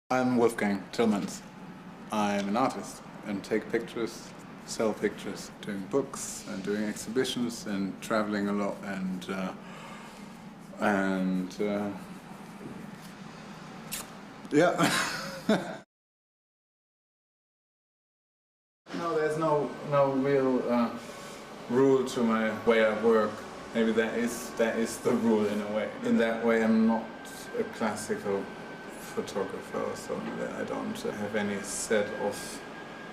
I'm Wolfgang Tillmans. I'm an artist and take pictures, sell pictures, doing books and doing exhibitions and traveling a lot and yeah. No, there's no real rule to my way I work. Maybe that is the rule in a way. In that way, I'm not a classical photographer, so I don't have any set of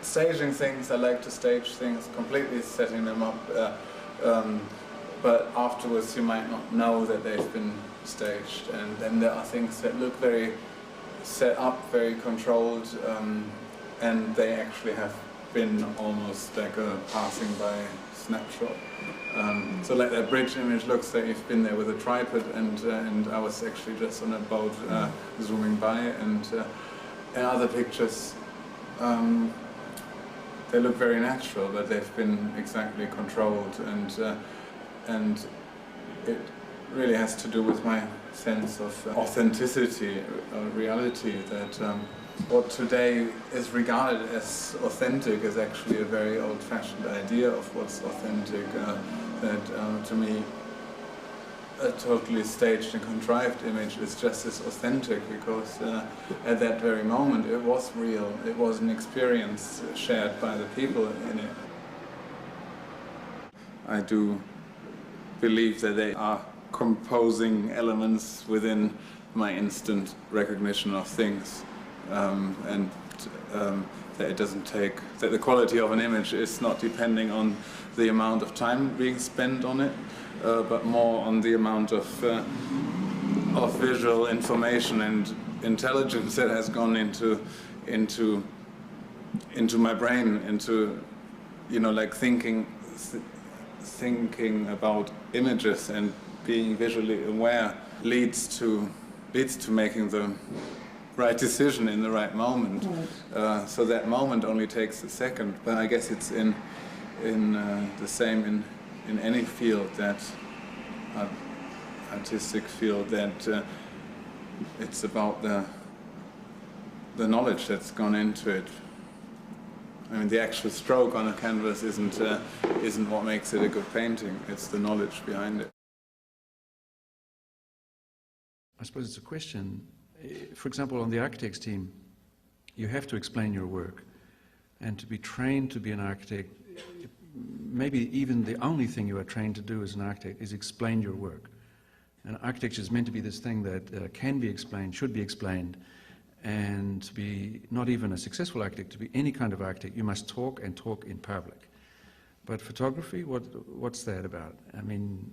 staging things. I like to stage things, completely setting them up, but afterwards you might not know that they've been staged, and then there are things that look very set up, very controlled, and they actually have been almost like a passing by snapshot. So like that bridge image looks like you've been there with a tripod, and I was actually just on a boat zooming by, and other pictures they look very natural, but they've been exactly controlled, and it really has to do with my sense of authenticity, reality, that what today is regarded as authentic is actually a very old-fashioned idea of what's authentic, that to me a totally staged and contrived image is just as authentic because at that very moment it was real, it was an experience shared by the people in it. I do believe that they are composing elements within my instant recognition of things, and that it doesn't take, that the quality of an image is not depending on the amount of time being spent on it, but more on the amount of visual information and intelligence that has gone into my brain, into, you know, like thinking about images and being visually aware leads to making the right decision in the right moment. Right. So that moment only takes a second, but I guess it's in the same in any field, that artistic field, that it's about the knowledge that's gone into it. I mean, the actual stroke on a canvas isn't what makes it a good painting. It's the knowledge behind it. I suppose it's a question. For example, on the architects team, you have to explain your work, and to be trained to be an architect, maybe even the only thing you are trained to do as an architect is explain your work. And architecture is meant to be this thing that can be explained, should be explained, and to be not even a successful architect, to be any kind of architect, you must talk and talk in public. But photography, what's that about? I mean,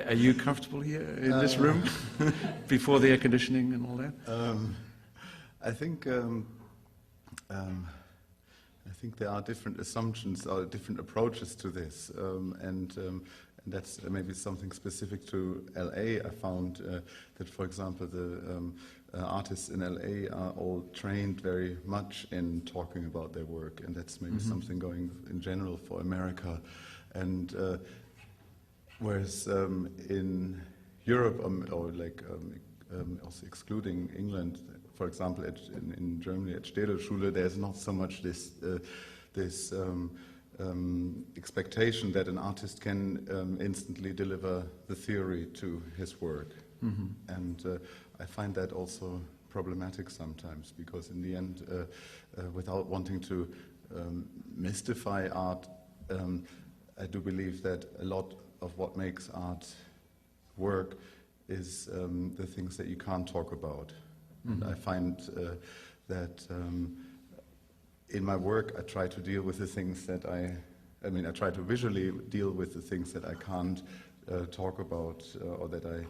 are you comfortable here in this room before the air conditioning and all that? I think there are different assumptions or different approaches to this, and that's maybe something specific to LA. I found that, for example, the artists in LA are all trained very much in talking about their work, and that's maybe something going in general for America. And whereas in Europe, or like also excluding England, for example, in Germany at Städelschule, there's not so much this expectation that an artist can instantly deliver the theory to his work. And I find that also problematic sometimes, because in the end, without wanting to mystify art, I do believe that a lot of what makes art work is the things that you can't talk about. And I find that in my work I try to deal with the things that I try to visually deal with the things that I can't talk about, or that I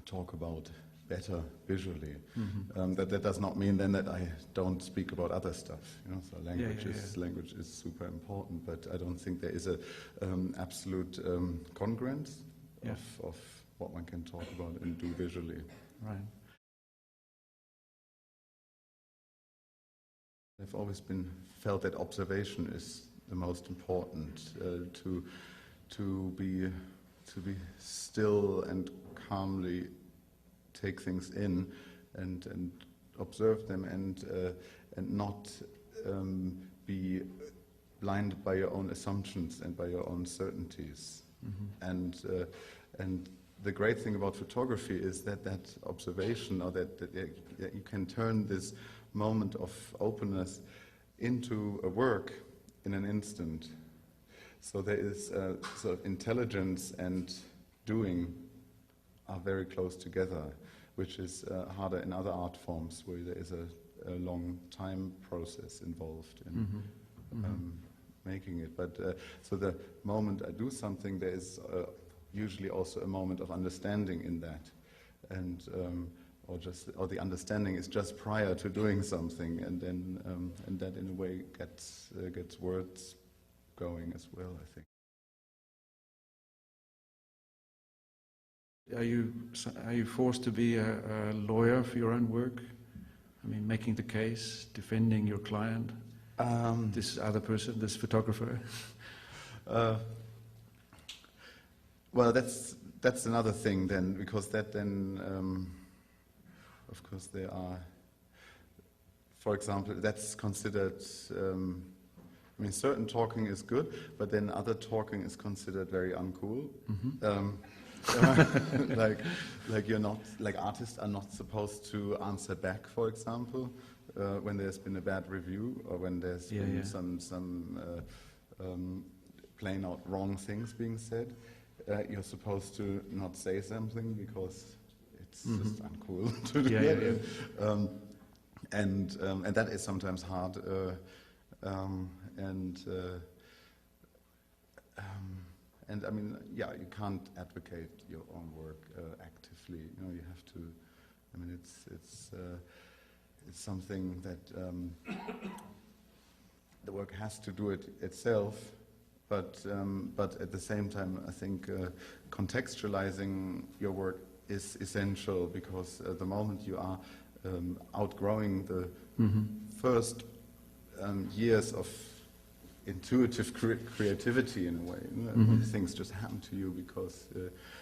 talk about better visually. That does not mean then that I don't speak about other stuff. You know, so language is super important, but I don't think there is a absolute congruence of what one can talk about and do visually. Right. I've always felt that observation is the most important, to be still and calmly take things in and observe them and not be blinded by your own assumptions and by your own certainties. And the great thing about photography is that observation, or that you can turn this moment of openness into a work in an instant. So there is sort of intelligence and doing are very close together, which is harder in other art forms where there is a long time process involved in making it. But so the moment I do something, there is usually also a moment of understanding in that, and or the understanding is just prior to doing something, and then and that in a way gets words going as well, I think. Are you forced to be a lawyer for your own work? I mean, making the case, defending your client, this other person, this photographer? Well, that's another thing then, because that then, of course, there are, for example, that's considered. I mean, certain talking is good, but then other talking is considered very uncool. Like you're not, like artists are not supposed to answer back, for example, when there's been a bad review or when there's been some plain out wrong things being said. You're supposed to not say something because it's just uncool to do that. And that is sometimes hard. And I mean, yeah, you can't advocate your own work actively. You know, you have to. I mean, it's something that the work has to do it itself. But at the same time, I think contextualizing your work is essential, because the moment you are outgrowing the first years of intuitive creativity in a way, you know, things just happen to you because,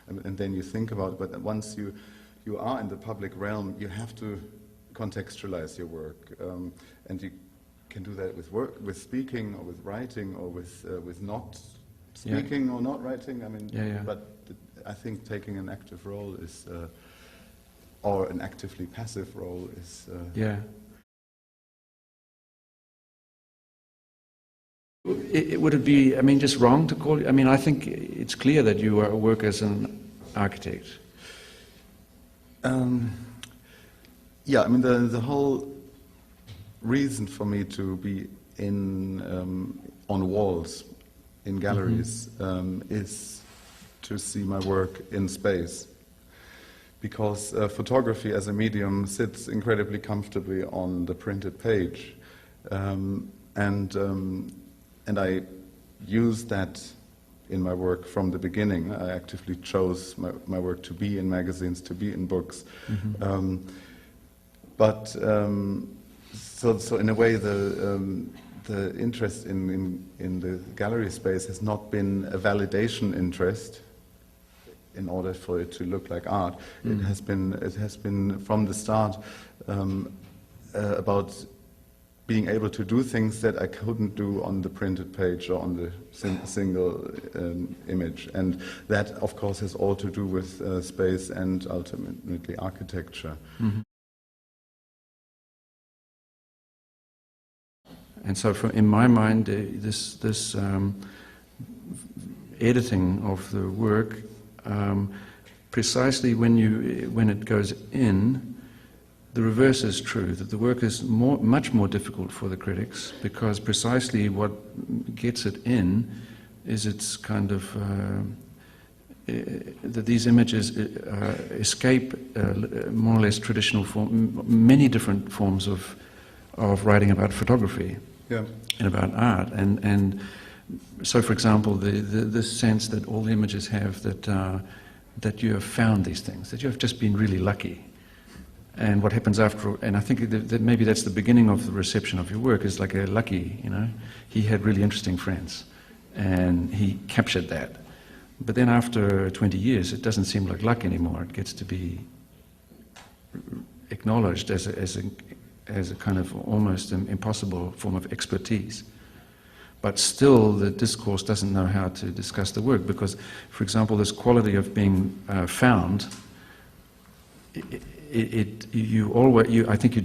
and then you think about it. But once you are in the public realm, you have to contextualize your work, and you can do that with speaking or with writing or with not speaking or not writing. I mean, but I think taking an active role is, or an actively passive role is. Would it be, I mean, just wrong to call you? I mean, I think it's clear that you work as an architect. Yeah, I mean, the whole reason for me to be in on walls in galleries is to see my work in space, because photography as a medium sits incredibly comfortably on the printed page, and I use that in my work from the beginning. I actively chose my work to be in magazines, to be in books, So in a way, the interest in the gallery space has not been a validation interest in order for it to look like art. It has been from the start about being able to do things that I couldn't do on the printed page or on the single image, and that, of course, has all to do with space and ultimately architecture. And so, in my mind, this editing of the work, precisely when it goes in, the reverse is true. That the work is much more difficult for the critics, because precisely what gets it in is its kind of that these images escape more or less traditional many different forms of writing about photography. And about art, and so, for example, the sense that all the images have that you have found these things, that you have just been really lucky, and what happens after, and I think that maybe that's the beginning of the reception of your work, is like a lucky, you know, he had really interesting friends, and he captured that, but then after 20 years, it doesn't seem like luck anymore. It gets to be acknowledged as a kind of almost impossible form of expertise. But still, the discourse doesn't know how to discuss the work because, for example, this quality of being found. I think you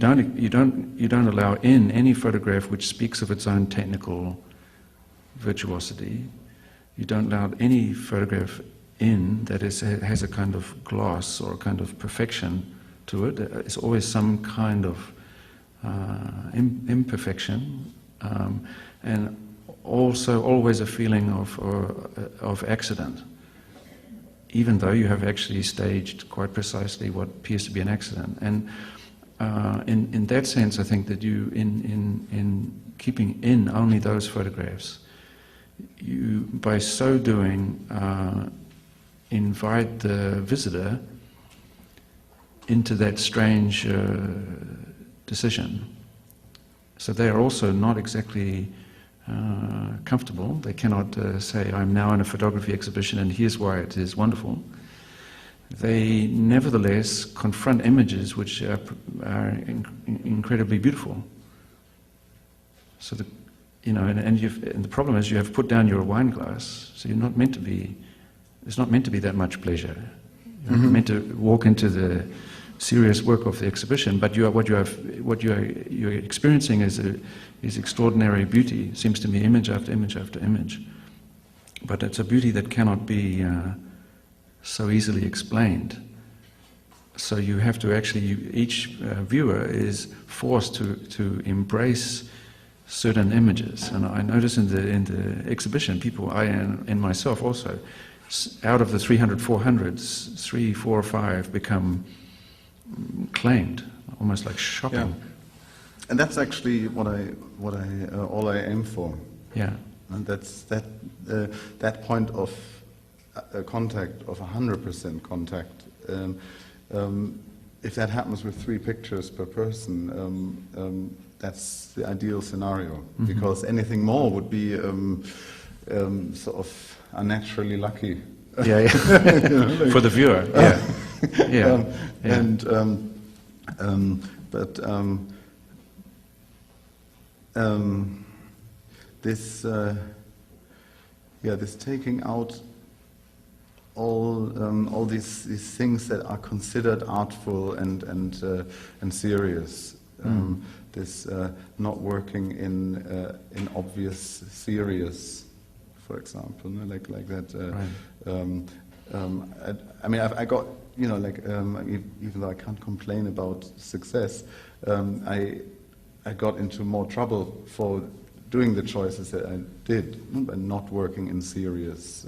don't allow in any photograph which speaks of its own technical virtuosity. You don't allow any photograph in that has a kind of gloss or a kind of perfection to it. It's always some kind of imperfection, and also always a feeling of accident, even though you have actually staged quite precisely what appears to be an accident. And in that sense, I think that you, in keeping in only those photographs, you, by so doing, invite the visitor into that strange decision. So they are also not exactly comfortable. They cannot say, I'm now in a photography exhibition and here's why it is wonderful. They nevertheless confront images which are incredibly beautiful. So and the problem is you have put down your wine glass, so you're not meant to be, it's not meant to be that much pleasure. You're meant to walk into the serious work of the exhibition, but what you're experiencing is extraordinary beauty. Seems to me, image after image after image, but it's a beauty that cannot be so easily explained. So you have to each viewer is forced to embrace certain images. And I notice in the exhibition, people, I and myself also, out of the 300, 400s, 3, 4, or 5 become claimed, almost like shopping. Yeah. And that's actually what I all I aim for. Yeah. And that's that point of contact, of 100% contact. If that happens with 3 pictures per person, that's the ideal scenario. Because anything more would be sort of unnaturally lucky. Yeah, yeah. For the viewer. Yeah. This taking out all these things that are considered artful and serious. This not working in obvious serious, for example, like that. Right. I mean, I got, even though I can't complain about success, I got into more trouble for doing the choices that I did, by not working in serious,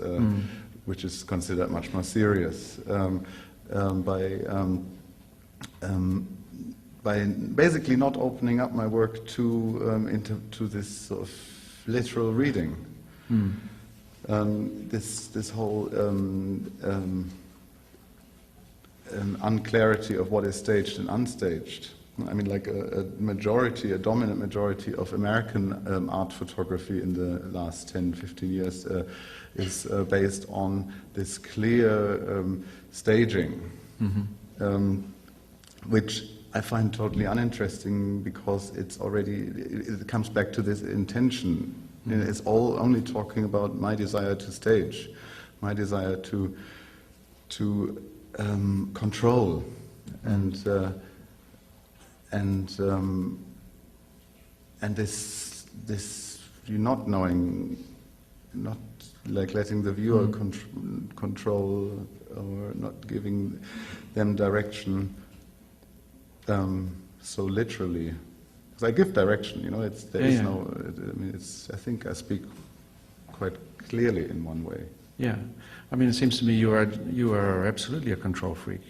which is considered much more serious, by basically not opening up my work into this sort of literal reading. This whole unclarity of what is staged and unstaged. I mean, like a dominant majority of American art photography in the last 10, 15 years is based on this clear staging, which I find totally uninteresting because it comes back to this intention. It's all only talking about my desire to stage, my desire to control, and this you're not knowing, not like letting the viewer control or not giving them direction so literally. Because I give direction, no. I think I speak quite clearly in one way. Yeah, I mean, it seems to me you are absolutely a control freak.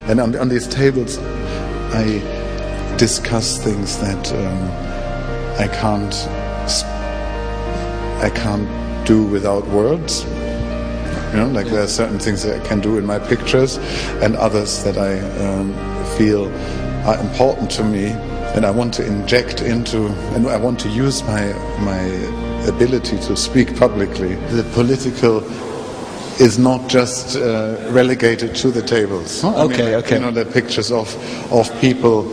And on these tables, I discuss things that I can't do without words. Like there are certain things that I can do in my pictures, and others that I feel are important to me, and I want to inject into, and I want to use my ability to speak publicly. The political is not just relegated to the tables. Okay. You know, the pictures of people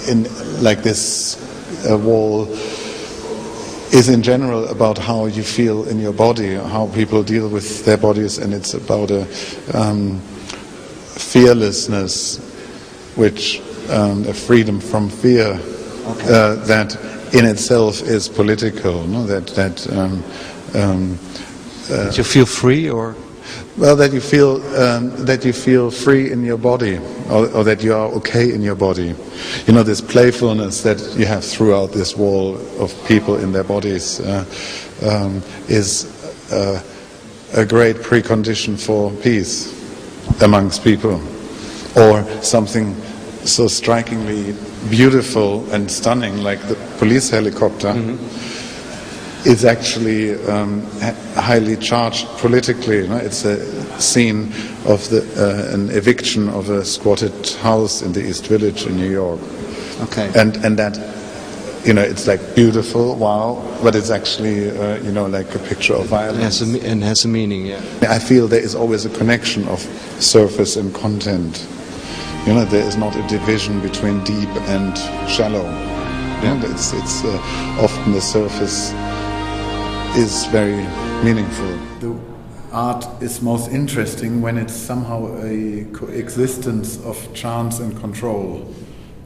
in like this wall is in general about how you feel in your body, how people deal with their bodies, and it's about a fearlessness, which a freedom from fear that in itself is political. No? That you feel free, or well, that you feel free in your body, or that you are okay in your body. You know, this playfulness that you have throughout this wall of people in their bodies is a great precondition for peace amongst people, or something so strikingly beautiful and stunning like the police helicopter. Is actually highly charged politically. No? It's a scene of an eviction of a squatted house in the East Village in New York. okay. And that, you know, it's like beautiful, wow, but it's actually, you know, like a picture of violence. Has a meaning, yeah. I feel there is always a connection of surface and content. You know, there is not a division between deep and shallow. You know, it's often the surface is very meaningful. The art is most interesting when it's somehow a coexistence of chance and control,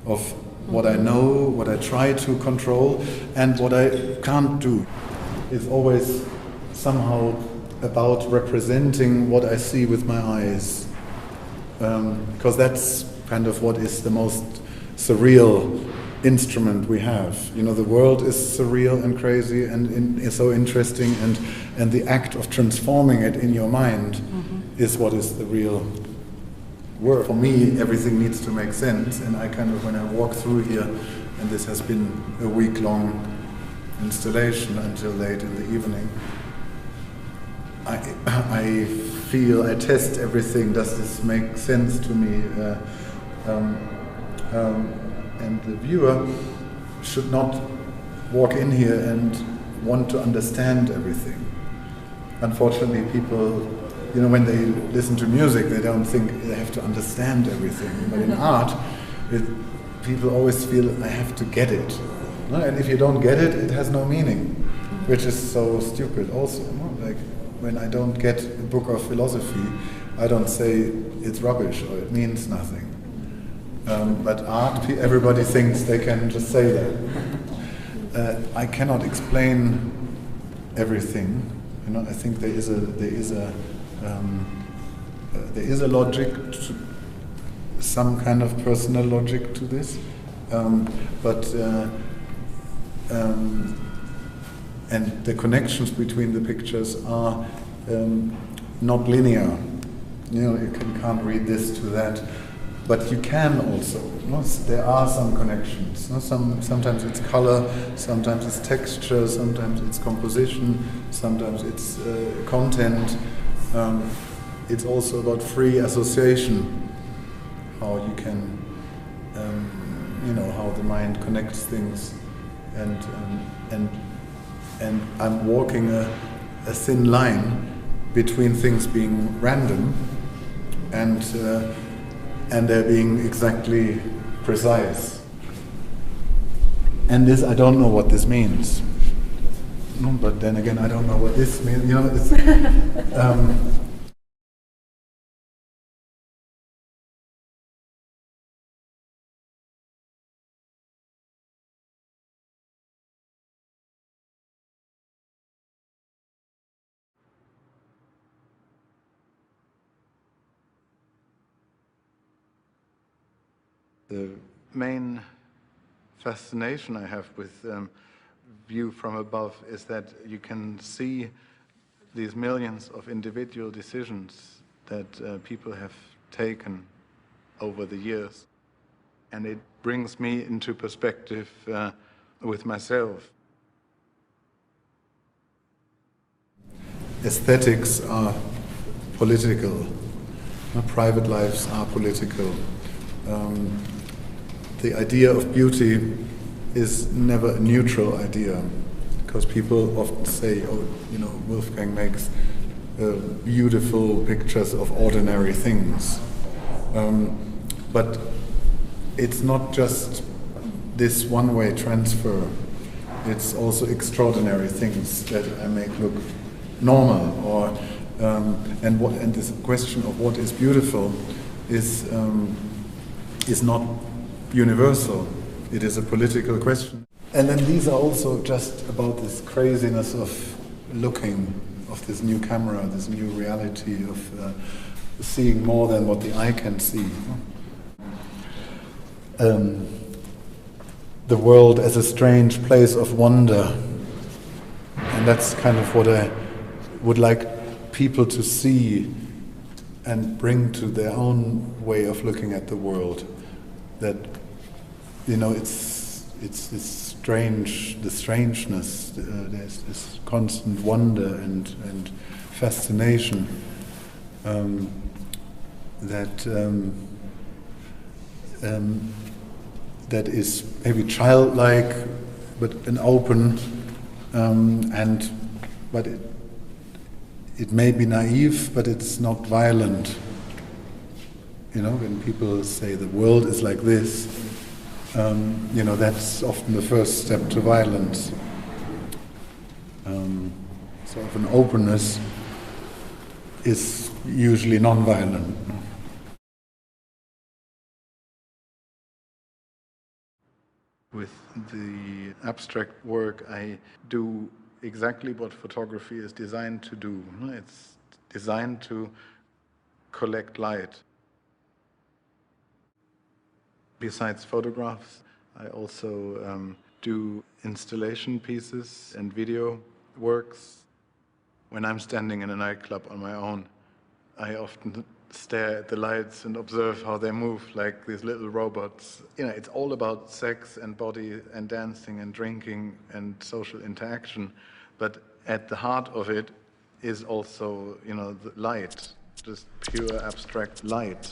of what I know, what I try to control, and what I can't do. It's always somehow about representing what I see with my eyes, because that's kind of what is the most surreal instrument we have. You know, the world is surreal and crazy and is so interesting, and the act of transforming it in your mind is what is the real work. For me, everything needs to make sense, and I kind of, when I walk through here, and this has been a week-long installation until late in the evening, I feel, I test everything. Does this make sense to me? And the viewer should not walk in here and want to understand everything. Unfortunately, people, you know, when they listen to music, they don't think they have to understand everything. But in art, people always feel, I have to get it. No? And if you don't get it, it has no meaning, which is so stupid also. No? Like, when I don't get a book of philosophy, I don't say it's rubbish or it means nothing. But art, everybody thinks they can just say that. I cannot explain everything. You know, I think there is a logic, some kind of personal logic to this, and the connections between the pictures are not linear. You know, you can't read this to that. But you can also. You know, there are some connections. You know, sometimes it's color, sometimes it's texture, sometimes it's composition, sometimes it's content. It's also about free association, how you can, you know, how the mind connects things, and I'm walking a thin line between things being random and they're being exactly precise. And this, I don't know what this means. No, but then again, I don't know what this means. You know, it's, the main fascination I have with view from above is that you can see these millions of individual decisions that people have taken over the years. And it brings me into perspective with myself. Aesthetics are political. Private lives are political. The idea of beauty is never a neutral idea, because people often say, oh, you know, Wolfgang makes beautiful pictures of ordinary things. But it's not just this one-way transfer. It's also extraordinary things that I make look normal, or and this question of what is beautiful is not universal. It is a political question. And then these are also just about this craziness of looking, of this new camera, this new reality of seeing more than what the eye can see. The world as a strange place of wonder. And that's kind of what I would like people to see and bring to their own way of looking at the world. That, you know, it's this strange, the strangeness, there's this constant wonder and fascination that is maybe childlike, but an open, but it may be naive, but it's not violent. You know, when people say the world is like this, you know, that's often the first step to violence. Sort of an openness is usually non-violent. With the abstract work, I do exactly what photography is designed to do. It's designed to collect light. Besides photographs, I also do installation pieces and video works. When I'm standing in a nightclub on my own, I often stare at the lights and observe how they move, like these little robots. You know, it's all about sex and body and dancing and drinking and social interaction, but at the heart of it is also, you know, the light, just pure abstract light.